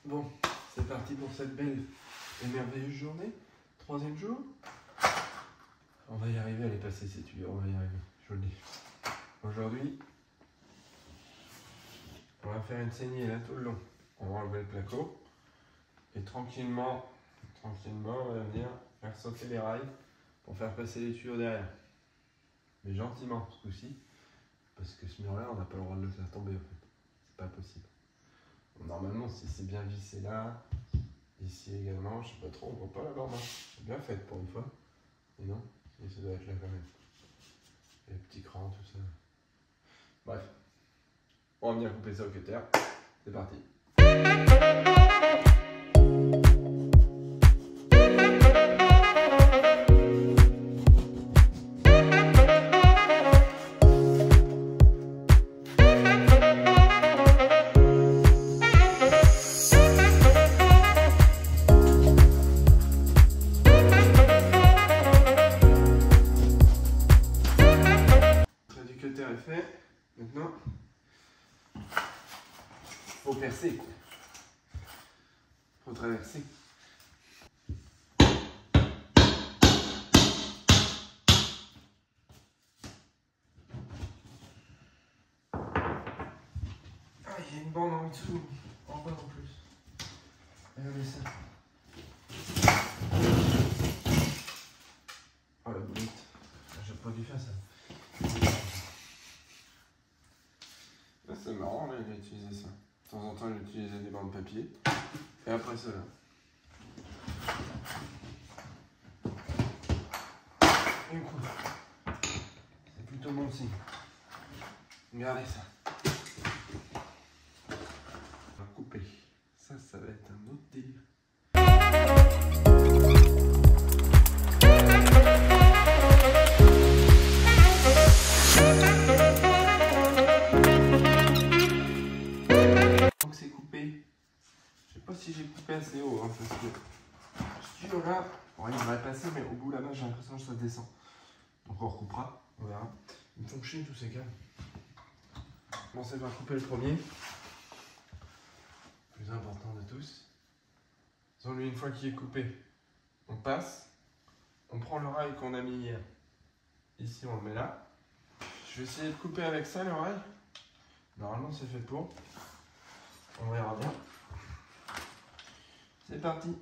Bon, c'est parti pour cette belle et merveilleuse journée. 3e jour. On va y arriver à les passer ces tuyaux, on va y arriver, je vous le dis. Aujourd'hui, on va faire une saignée là tout le long. On va enlever le placo et tranquillement, on va venir faire sauter les rails pour faire passer les tuyaux derrière. Mais gentiment ce coup-ci, parce que ce mur-là, on n'a pas le droit de le faire tomber en fait. C'est pas possible. Normalement, si c'est bien vissé là, ici également, je sais pas trop, on voit pas la bande. C'est bien fait pour une fois. Et non, et ça doit être là quand même. Les petits crans, tout ça. Bref, on va venir couper ça au cutter. C'est parti. Est fait. Maintenant, faut percer quoi. Faut traverser. Ah, il y a une bande en dessous, en bas en plus. Regardez ça. Oh la boulette. J'ai pas dû faire ça. C'est marrant, là, il a utilisé ça. De temps en temps, il utilisait des bandes de papier. Et après cela. Du coup, c'est plutôt bon signe. Regardez ça. On va couper. Ça va être un autre délire. Si j'ai coupé assez haut, hein, parce que ce tuyau-là, bon, il devrait passer, mais au bout là-bas, j'ai l'impression que ça descend. Donc on recoupera, on verra. Ils me font chier tous ces câbles. Bon, c'est de couper le premier. Plus important de tous. Donc lui, une fois qu'il est coupé, on passe. On prend le rail qu'on a mis hier. Ici, on le met là. Je vais essayer de couper avec ça le rail. Normalement, c'est fait pour. On verra bien. C'est parti.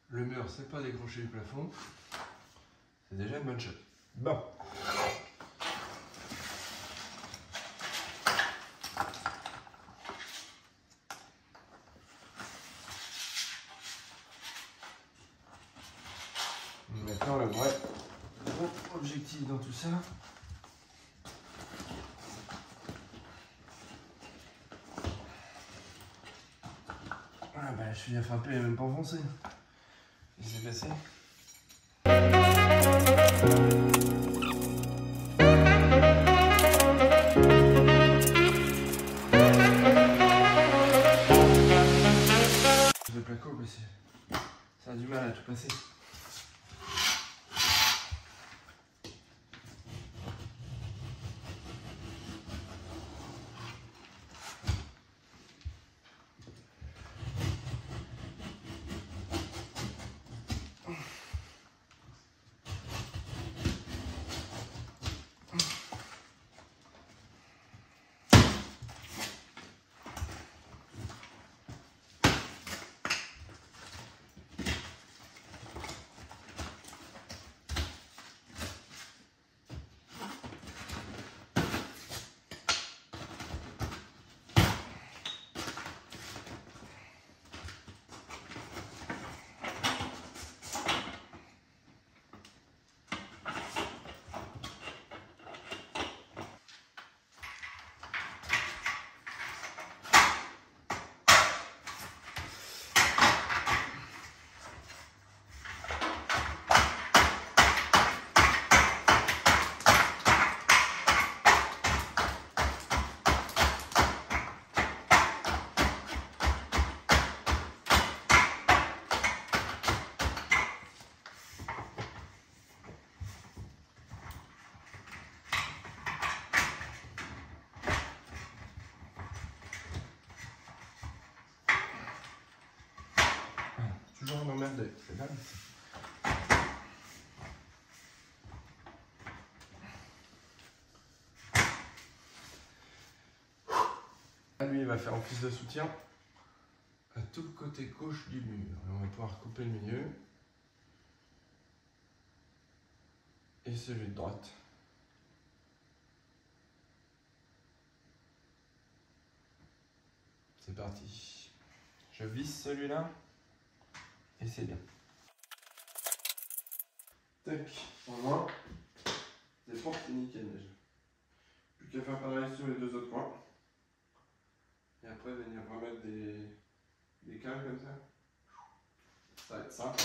Le mur, c'est pas décroché du plafond. C'est déjà une bonne chose. Bon. Maintenant, le vrai objectif dans tout ça. Ah bah, je suis à frapper, elle est même pas enfoncée. Il s'est cassé. Le placo, ça a du mal à tout passer. m'emmerder. C'est là. Lui, il va faire office de soutien à tout le côté gauche du mur. Et on va pouvoir couper le milieu. Et celui de droite. C'est parti. Je visse celui-là. Et c'est bien. Tac. Au moins, les portes, c'est nickel déjà. Plus qu'à faire pareil sur les deux autres coins. Et après, venir remettre des cales comme ça. Ça va être simple.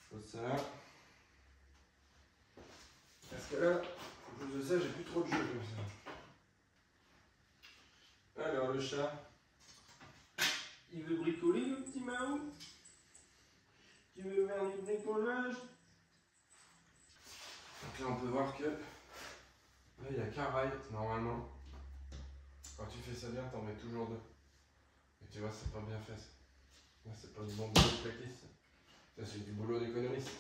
Comme ça. Parce que là, en plus de ça, j'ai plus trop de jeu comme ça. Alors, le chat, il veut bricoler le petit Mao? Tu veux faire du bricolage? Donc là, on peut voir que là, il n'y a qu'un rail normalement. Quand tu fais ça bien, t'en mets toujours deux. Et tu vois, c'est pas bien fait ça. Là, c'est pas du bon boulot de plaquiste. Ça, c'est du boulot d'économiste.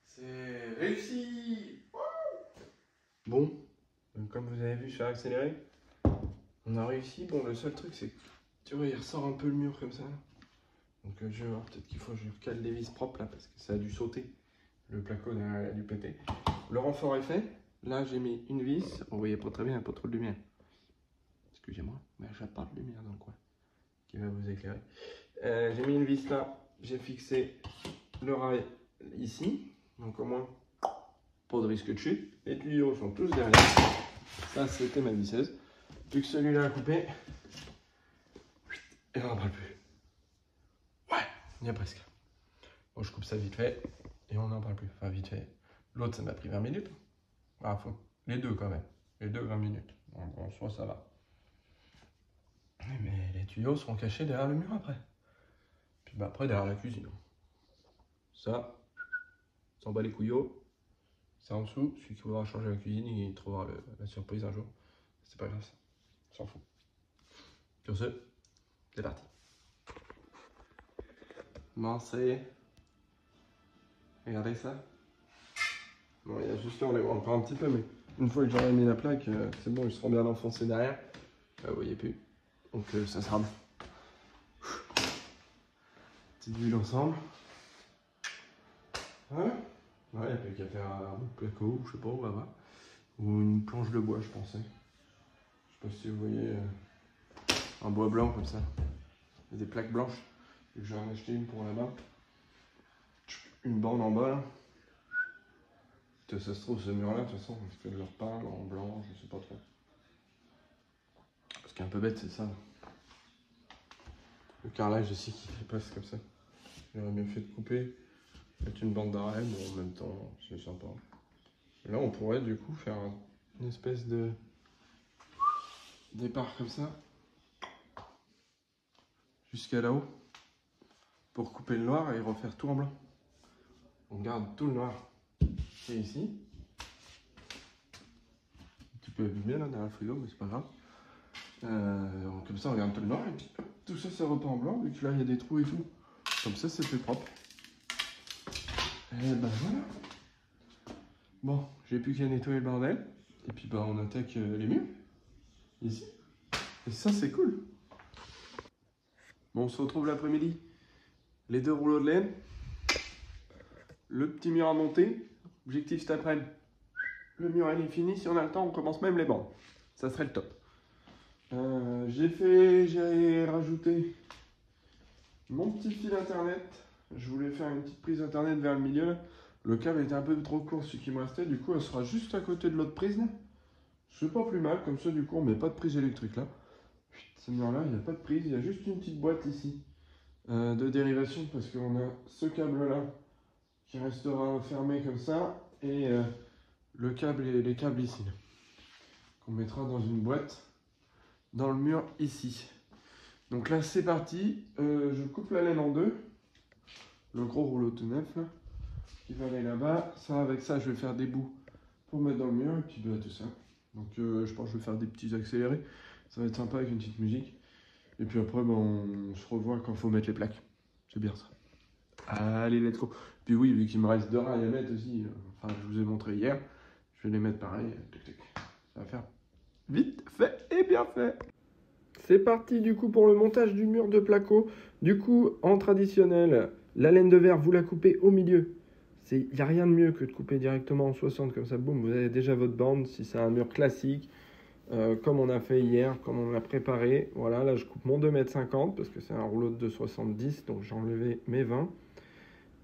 C'est réussi! Bon, comme vous avez vu, je suis accéléré. On a réussi. Bon, le seul truc, c'est que tu vois, il ressort un peu le mur comme ça. Donc, je vais voir, peut-être qu'il faut que je recale les vis propres là parce que ça a dû sauter. Le placo derrière, il a dû péter. Le renfort est fait. Là, j'ai mis une vis. Vous voyez pas très bien, pas trop de lumière. Excusez-moi, mais j'ai pas de lumière dans le coin qui va vous éclairer. J'ai mis une vis là. J'ai fixé le rail ici. Donc au moins, pas de risque de chute. Les tuyaux sont tous derrière. Ça, c'était ma visseuse. Plus que celui-là à couper. Et on n'en parle plus. Ouais, il y a presque. Bon, je coupe ça vite fait. Et on n'en parle plus. Enfin, vite fait. L'autre, ça m'a pris 20 minutes. Ah, faut. Les deux quand même. Les deux 20 minutes. Donc, en soi, ça va. Mais les tuyaux seront cachés derrière le mur après. Puis bah, après, derrière la cuisine. Ça. S'en bat les couillots, c'est en dessous. Celui qui voudra changer la cuisine, il trouvera la surprise un jour. C'est pas grave, ça. On s'en fout. Sur ce, c'est parti. Bon, ça y est. Regardez ça. Bon, il y a juste là, on les voit encore un petit peu, mais une fois que j'aurai mis la plaque, c'est bon, ils seront bien enfoncés derrière. Là, vous voyez plus. Donc, ça sera bon. Petite vue d'ensemble. Voilà. Ouais, il n'y a plus qu'à faire un placo, je sais pas, on va voir. Ou une planche de bois, je pensais. Je sais pas si vous voyez un bois blanc comme ça. Il y a des plaques blanches. J'en ai acheté une pour là-bas. Une bande en bas là. Ça se trouve ce mur là, de toute façon, on fait de leur peindre en blanc, je sais pas trop. Ce qui est un peu bête, c'est ça. Le carrelage ici qui passe comme ça. J'aurais bien fait de couper. Mettre une bande d'arrêt, mais en même temps, c'est sympa. Et là, on pourrait du coup faire une espèce de départ comme ça, jusqu'à là-haut, pour couper le noir et refaire tout en blanc. On garde tout le noir qui est ici. Un petit peu abîmé là derrière le frigo, mais c'est pas grave. Comme ça, on garde tout le noir et puis hop, tout ça, ça repeint en blanc, vu que là, il y a des trous et tout. Comme ça, c'est plus propre. Et ben voilà. Bon, j'ai plus qu'à nettoyer le bordel. Et puis bah on attaque les murs. Ici. Et ça c'est cool. Bon, on se retrouve l'après-midi. Les deux rouleaux de laine. Le petit mur à monter. Objectif cet après-midi. Le mur il est fini. Si on a le temps, on commence même les bandes. Ça serait le top. J'ai rajouté mon petit fil internet je voulais faire une petite prise internet vers le milieu. Le câble était un peu trop court, celui qui me restait. Du coup, elle sera juste à côté de l'autre prise. C'est pas plus mal, comme ça, du coup, on met pas de prise électrique là. Ce mur-là, il n'y a pas de prise, il y a juste une petite boîte ici de dérivation parce qu'on a ce câble-là qui restera fermé comme ça et le câble et les câbles ici qu'on mettra dans une boîte dans le mur ici. Donc là, c'est parti. Je coupe la laine en deux, le gros rouleau tout neuf là, qui va aller là-bas. Ça, avec ça, je vais faire des bouts pour mettre dans le mur et puis bah, tout ça. Donc je pense que je vais faire des petits accélérés. Ça va être sympa avec une petite musique. Et puis après, ben, on se revoit quand il faut mettre les plaques. C'est bien ça. Allez, let's go. Puis oui, vu qu'il me reste 2 rails à mettre aussi, enfin je vous ai montré hier, je vais les mettre pareil. Ça va faire vite fait et bien fait. C'est parti du coup pour le montage du mur de placo. Du coup, en traditionnel, la laine de verre, vous la coupez au milieu. Il n'y a rien de mieux que de couper directement en 60 comme ça, boum, vous avez déjà votre bande. Si c'est un mur classique, comme on a fait hier, comme on l'a préparé. Voilà, là je coupe mon 2,50 m parce que c'est un rouleau de 2,70 m, donc j'ai enlevé mes 20.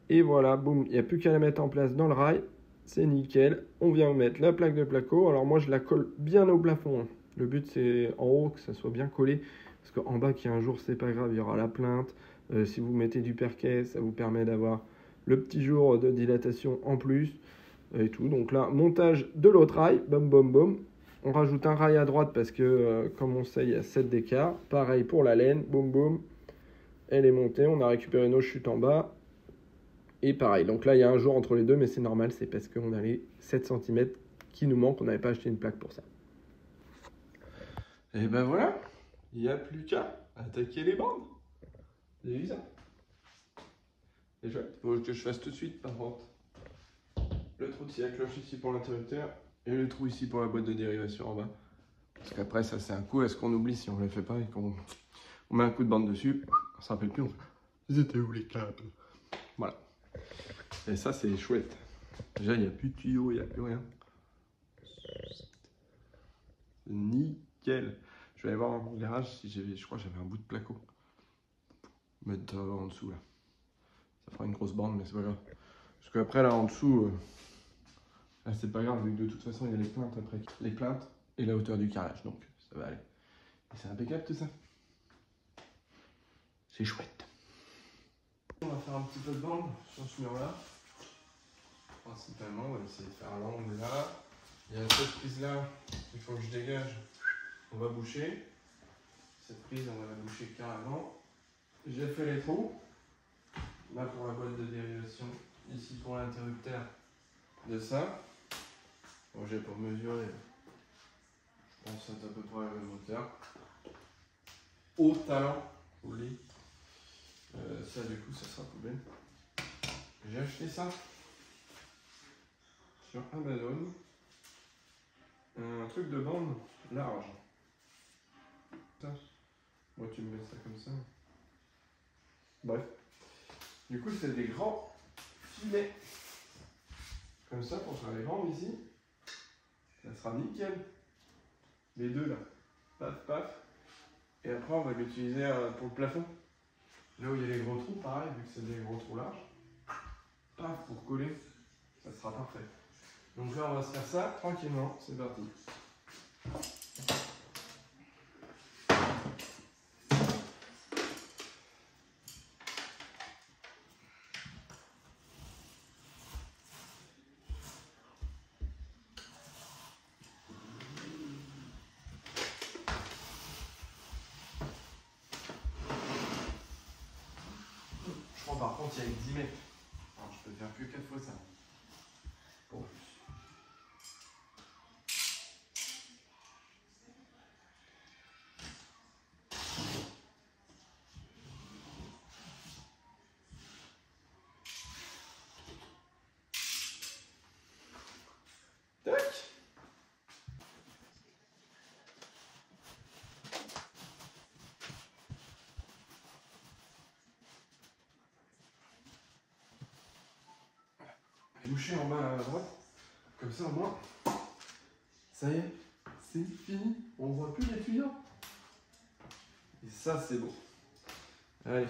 Et voilà, boum, il n'y a plus qu'à la mettre en place dans le rail. C'est nickel. On vient mettre la plaque de placo. Alors moi je la colle bien au plafond. Le but c'est en haut que ça soit bien collé. Parce qu'en bas qu'il y a un jour, c'est pas grave, il y aura la plainte. Si vous mettez du perquet, ça vous permet d'avoir le petit jour de dilatation en plus. Et tout. Donc là, montage de l'autre rail. Bum, bum, bum. On rajoute un rail à droite parce que, comme on sait, il y a 7 d'écart. Pareil pour la laine. Boum, boum. Elle est montée. On a récupéré nos chutes en bas. Et pareil. Donc là, il y a un jour entre les deux, mais c'est normal. C'est parce qu'on a les 7 cm qui nous manquent. On n'avait pas acheté une plaque pour ça. Et ben voilà. Il n'y a plus qu'à attaquer les bandes. Vous avez vu ça? C'est chouette. Il faut que je fasse tout de suite, par contre. Le trou de scie à cloche ici pour l'interrupteur. Et le trou ici pour la boîte de dérivation en bas. Parce qu'après, ça c'est un coup. Est-ce qu'on oublie si on ne le fait pas et qu'on met un coup de bande dessus? On ne se rappelle plus. Ils étaient où les câbles? Voilà. Et ça, c'est chouette. Déjà, il n'y a plus de tuyaux, il n'y a plus rien. C'est nickel. Je vais aller voir dans mon garage si j'avais, je crois que j'avais un bout de placo. Mettre en dessous là. Ça fera une grosse bande, mais c'est pas grave. Parce qu'après, là en dessous. Là, c'est pas grave, vu que de toute façon, il y a les plaintes après. Les plaintes et la hauteur du carrelage, donc ça va aller. Et c'est impeccable tout ça. C'est chouette. On va faire un petit peu de bande sur ce mur-là. Principalement, on va essayer de faire l'angle là. Il y a cette prise-là qu'il faut que je dégage. On va boucher. Cette prise, on va la boucher carrément. J'ai fait les trous. Là pour la boîte de dérivation. Ici pour l'interrupteur de ça. Bon, j'ai pour mesurer, je pense que c'est à peu près la même hauteur. Au talent, vous le dites. Ça, du coup, ça sera poubelle. J'ai acheté ça sur Amazon. Un truc de bande large. Ça. Moi, tu me mets ça comme ça. Bref. Du coup, c'est des grands filets. Comme ça, pour faire les bandes ici. Ça sera nickel. Les deux là. Paf, paf. Et après, on va l'utiliser pour le plafond. Là où il y a les gros trous, pareil, vu que c'est des gros trous larges. Paf, pour coller. Ça sera parfait. Donc là, on va se faire ça tranquillement. C'est parti. Par contre, il y a 10 mètres. Alors, je peux faire que 4 fois ça. Pour plus. Tac. Boucher en bas à droite, comme ça au moins, ça y est, c'est fini, on voit plus les tuyaux. Et ça c'est beau. Allez.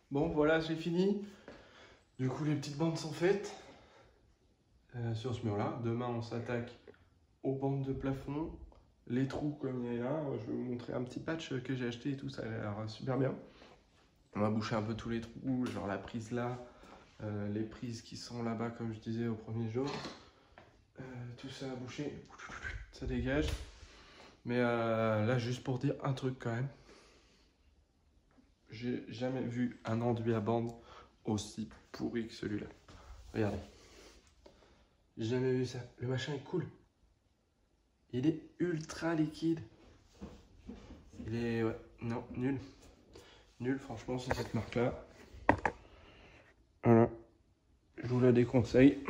Bon, voilà, j'ai fini. Du coup, les petites bandes sont faites sur ce mur-là. Demain, on s'attaque aux bandes de plafond. Les trous comme il y a là. Je vais vous montrer un petit patch que j'ai acheté et tout. Ça a l'air super bien. On va boucher un peu tous les trous, genre la prise là, les prises qui sont là-bas, comme je disais au premier jour. Tout ça à boucher. Ça dégage. Mais là, juste pour dire un truc quand même. J'ai jamais vu un enduit à bande aussi pourri que celui-là. Regardez. J'ai jamais vu ça. Le machin est cool. Il est ultra liquide. Il est... ouais, non, nul. Nul, franchement, c'est cette marque-là. Voilà. Je vous la déconseille.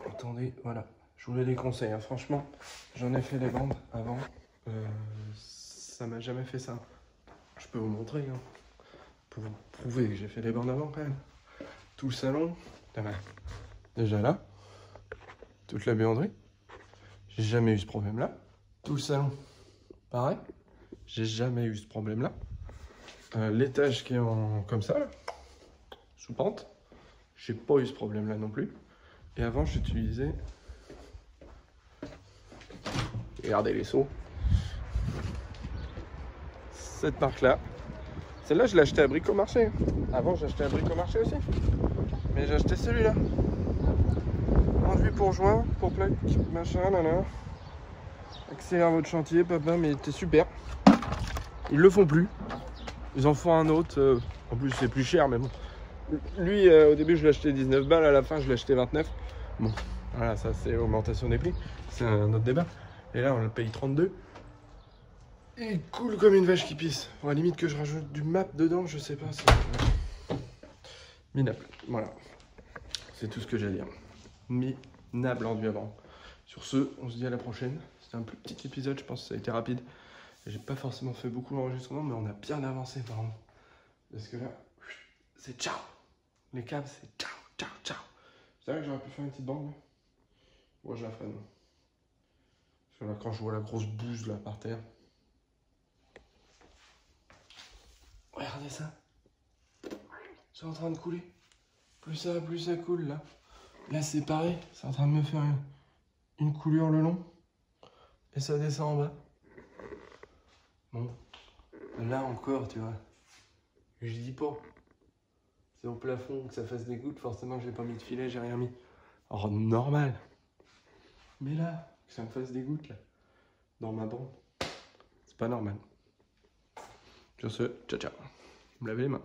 Attendez, voilà. Je vous la déconseille, hein. Franchement. J'en ai fait des bandes avant. Ça m'a jamais fait ça. Je peux vous montrer, hein, pour vous prouver que j'ai fait des bandes avant quand même. Tout le salon, déjà là, toute la buanderie, j'ai jamais eu ce problème-là. Tout le salon, pareil, j'ai jamais eu ce problème-là. L'étage qui est comme ça, là, sous pente, j'ai pas eu ce problème-là non plus. Et avant, j'utilisais, regardez les seaux, cette marque-là. Celle-là, je l'ai achetée à Bricomarché. Avant, j'achetais à Bricomarché aussi. Mais j'ai acheté celui-là. Enduit pour joint, pour plaque, machin, là. Accélère votre chantier, papa, mais t'es super. Ils le font plus. Ils en font un autre. En plus, c'est plus cher, mais bon. Lui, au début, je l'ai acheté 19 balles. À la fin, je l'ai acheté 29. Bon, voilà, ça, c'est augmentation des prix. C'est un autre débat. Et là, on le paye 32. Il coule comme une vache qui pisse. À la limite que je rajoute du map dedans, je sais pas. Minable. Voilà. C'est tout ce que j'ai à dire. Minable enduit avant. Sur ce, on se dit à la prochaine. C'était un plus petit épisode, je pense que ça a été rapide. J'ai pas forcément fait beaucoup d'enregistrements, mais on a bien avancé par contre. Parce que là, c'est ciao. Les câbles, c'est ciao, ciao, ciao. C'est vrai que j'aurais pu faire une petite bande. Moi, je la ferai, non. Parce que là, quand je vois la grosse bouse là par terre. Regardez ça. C'est en train de couler. Plus ça coule là. Là, c'est pareil. C'est en train de me faire une coulure le long. Et ça descend en bas. Bon. Là encore, tu vois. Je dis pas. C'est au plafond que ça fasse des gouttes. Forcément, j'ai pas mis de filet, j'ai rien mis. Alors, normal. Mais là, que ça me fasse des gouttes là. Dans ma bande. C'est pas normal. Sur ce, ciao ciao. Me laver les mains.